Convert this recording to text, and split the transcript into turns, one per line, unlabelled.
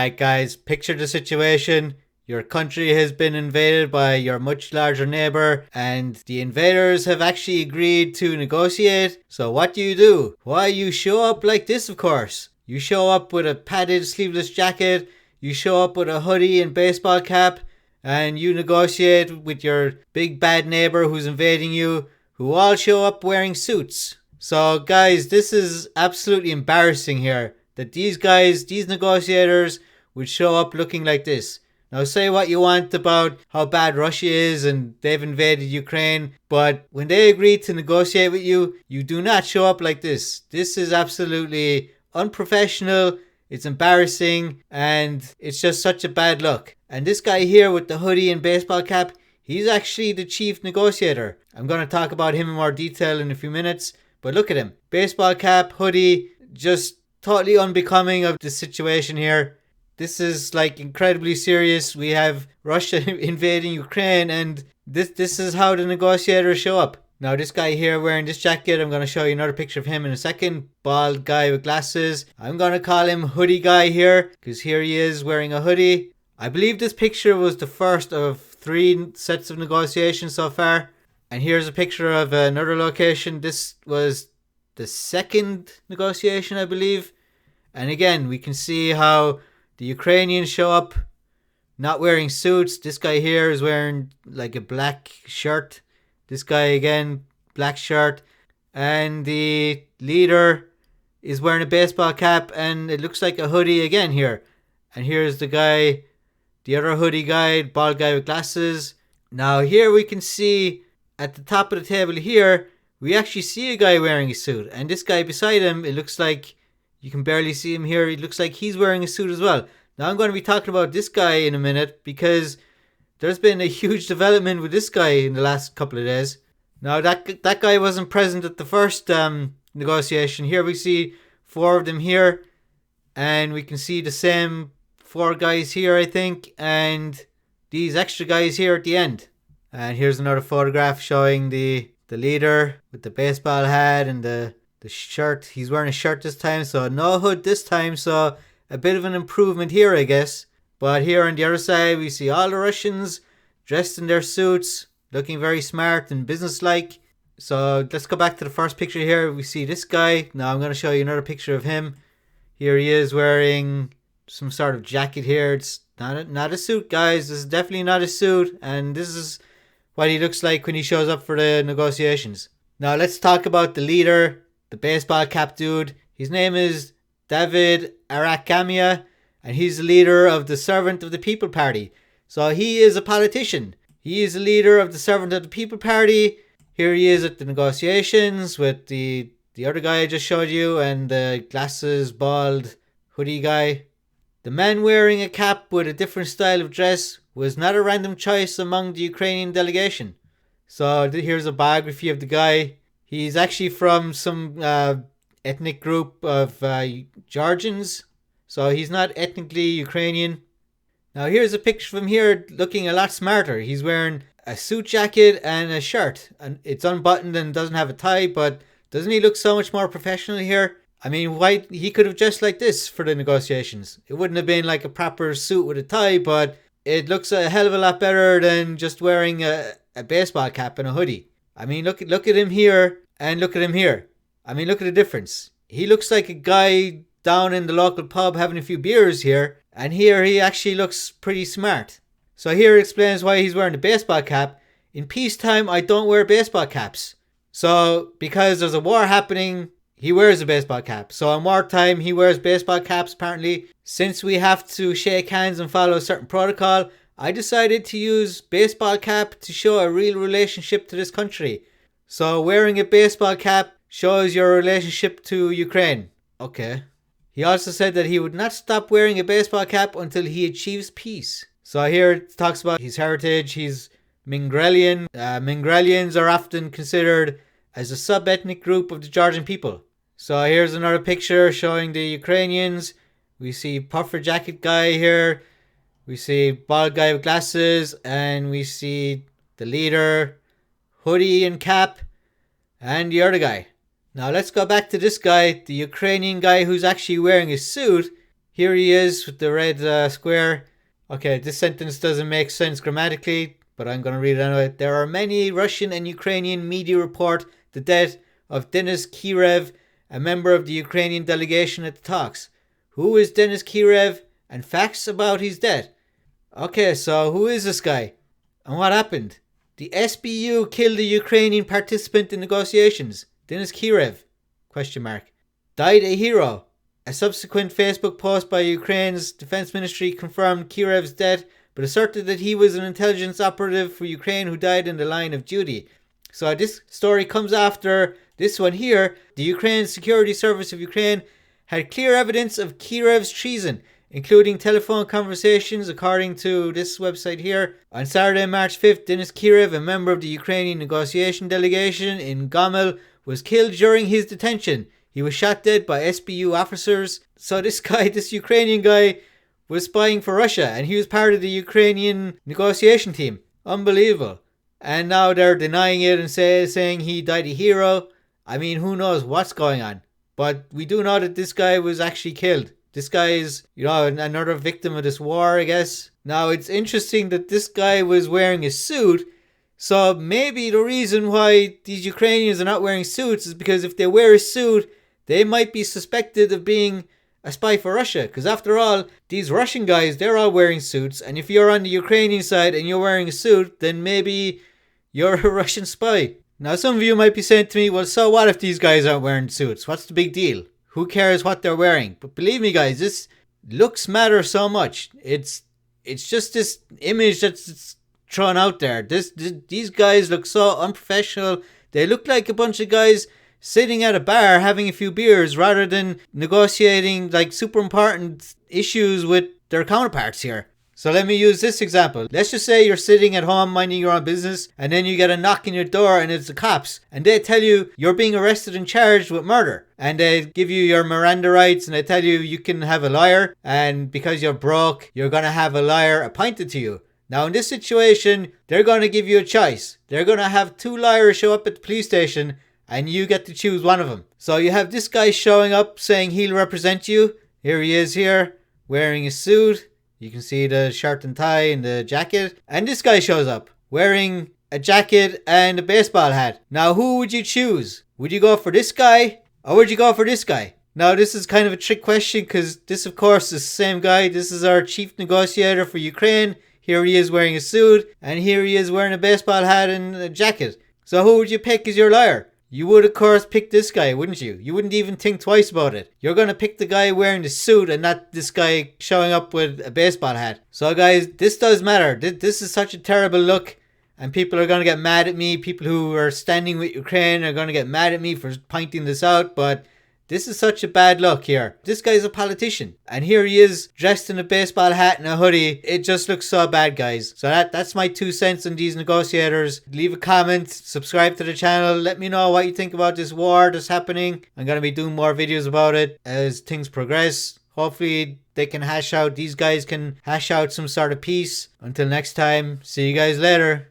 Alright guys, picture the situation. Your country has been invaded by your much larger neighbor and the invaders have actually agreed to negotiate. So what do? Why, you show up like this, of course. You show up with a padded sleeveless jacket, you show up with a hoodie and baseball cap, and you negotiate with your big bad neighbor who's invading you, who all show up wearing suits. So guys, this is absolutely embarrassing here, that these guys, these negotiators, would show up looking like this. Now say what you want about how bad Russia is and they've invaded Ukraine, but when they agree to negotiate with you, you do not show up like this. This is absolutely unprofessional, it's embarrassing, and it's just such a bad look. And this guy here with the hoodie and baseball cap, he's actually the chief negotiator. I'm going to talk about him in more detail in a few minutes, but look at him. Baseball cap, hoodie, just totally unbecoming of the situation here. This is like incredibly serious. We have Russia invading Ukraine and this is how the negotiators show up. Now this guy here wearing this jacket, I'm going to show you another picture of him in a second. Bald guy with glasses. I'm going to call him hoodie guy here because here he is wearing a hoodie. I believe this picture was the first of 3 sets of negotiations so far. And here's a picture of another location. This was the second negotiation, I believe. And again, we can see how the Ukrainians show up not wearing suits. This guy here is wearing like a black shirt. This guy again, black shirt. And the leader is wearing a baseball cap and it looks like a hoodie again here. And here's the guy, the other hoodie guy, bald guy with glasses. Now here we can see at the top of the table here, we actually see a guy wearing a suit. And this guy beside him, it looks like you can barely see him here. It looks like he's wearing a suit as well. Now I'm going to be talking about this guy in a minute because there's been a huge development with this guy in the last couple of days. Now that guy wasn't present at the first negotiation. Here we see 4 of them here. And we can see the same 4 guys here, I think. And these extra guys here at the end. And here's another photograph showing the leader with the baseball hat and the shirt. He's wearing a shirt this time, so no hood this time, so a bit of an improvement here, I guess. But here on the other side, we see all the Russians dressed in their suits, looking very smart and businesslike. So let's go back to the first picture here. We see this guy. Now I'm going to show you another picture of him. Here he is wearing some sort of jacket here. It's not a suit, guys. This is definitely not a suit, and this is what he looks like when he shows up for the negotiations. Now let's talk about the leader, the baseball cap dude. His name is David Arakamia, and he's the leader of the Servant of the People Party. So he is a politician. He is the leader of the Servant of the People Party. Here he is at the negotiations with the other guy I just showed you and the glasses, bald, hoodie guy. The man wearing a cap with a different style of dress was not a random choice among the Ukrainian delegation. So here's a biography of the guy. He's actually from some ethnic group of Georgians. So he's not ethnically Ukrainian. Now here's a picture from here looking a lot smarter. He's wearing a suit jacket and a shirt. And it's unbuttoned and doesn't have a tie, but doesn't he look so much more professional here? I mean, why he could have dressed like this for the negotiations. It wouldn't have been like a proper suit with a tie, but it looks a hell of a lot better than just wearing a baseball cap and a hoodie. I mean, look at him here and look at him here. I mean, look at the difference. He looks like a guy down in the local pub having a few beers here, and here he actually looks pretty smart. So here it explains why he's wearing a baseball cap. In peacetime, I don't wear baseball caps. So because there's a war happening, he wears a baseball cap. So in wartime, he wears baseball caps apparently. Since we have to shake hands and follow a certain protocol, I decided to use baseball cap to show a real relationship to this country. So wearing a baseball cap shows your relationship to Ukraine. Okay. He also said that he would not stop wearing a baseball cap until he achieves peace. So here it talks about his heritage. He's Mingrelian. Mingrelians are often considered as a sub-ethnic group of the Georgian people. So here's another picture showing the Ukrainians. We see puffer jacket guy here. We see bald guy with glasses. And we see the leader, hoodie and cap. And the other guy. Now let's go back to this guy, the Ukrainian guy who's actually wearing a suit. Here he is with the red square. Okay, this sentence doesn't make sense grammatically, but I'm going to read it anyway. There are many Russian and Ukrainian media report the death of Denis Kirev, a member of the Ukrainian delegation at the talks. Who is Denis Kirev and facts about his death? Okay, so who is this guy? And what happened? The SBU killed a Ukrainian participant in negotiations. Denis Kirev? Question mark. Died a hero. A subsequent Facebook post by Ukraine's defense ministry confirmed Kirev's death, but asserted that he was an intelligence operative for Ukraine who died in the line of duty. So this story comes after this one here. The Ukraine Security Service of Ukraine had clear evidence of Kirev's treason, including telephone conversations, according to this website here. On Saturday, March 5th, Denis Kirev, a member of the Ukrainian negotiation delegation in Gomel, was killed during his detention. He was shot dead by SBU officers. So this Ukrainian guy, was spying for Russia, and he was part of the Ukrainian negotiation team. Unbelievable. And now they're denying it and saying he died a hero. I mean, who knows what's going on? But we do know that this guy was actually killed. This guy is, another victim of this war, I guess. Now, it's interesting that this guy was wearing a suit. So maybe the reason why these Ukrainians are not wearing suits is because if they wear a suit, they might be suspected of being a spy for Russia. Because after all, these Russian guys, they're all wearing suits. And if you're on the Ukrainian side and you're wearing a suit, then maybe you're a Russian spy. Now, some of you might be saying to me, well, so what if these guys aren't wearing suits? What's the big deal? Who cares what they're wearing? But believe me, guys, this looks matter so much. It's just this image that's thrown out there. These guys look so unprofessional. They look like a bunch of guys sitting at a bar having a few beers rather than negotiating like super important issues with their counterparts here. So let me use this example. Let's just say you're sitting at home minding your own business, and then you get a knock on your door and it's the cops, and they tell you you're being arrested and charged with murder, and they give you your Miranda rights, and they tell you can have a lawyer, and because you're broke, you're going to have a lawyer appointed to you. Now in this situation, they're going to give you a choice. They're going to have two lawyers show up at the police station, and you get to choose one of them. So you have this guy showing up saying he'll represent you. Here he is here, wearing a suit. You can see the shirt and tie and the jacket. And this guy shows up wearing a jacket and a baseball hat. Now, who would you choose? Would you go for this guy or would you go for this guy? Now, this is kind of a trick question because this, of course, is the same guy. This is our chief negotiator for Ukraine. Here he is wearing a suit, and here he is wearing a baseball hat and a jacket. So who would you pick as your lawyer? You would, of course, pick this guy, wouldn't you? You wouldn't even think twice about it. You're going to pick the guy wearing the suit and not this guy showing up with a baseball hat. So, guys, this does matter. This is such a terrible look, and people are going to get mad at me. People who are standing with Ukraine are going to get mad at me for pointing this out, but this is such a bad look here. This guy's a politician, and here he is dressed in a baseball hat and a hoodie. It just looks so bad, guys. So that's my 2 cents on these negotiators. Leave a comment, subscribe to the channel. Let me know what you think about this war that's happening. I'm going to be doing more videos about it as things progress. Hopefully these guys can hash out some sort of peace. Until next time, see you guys later.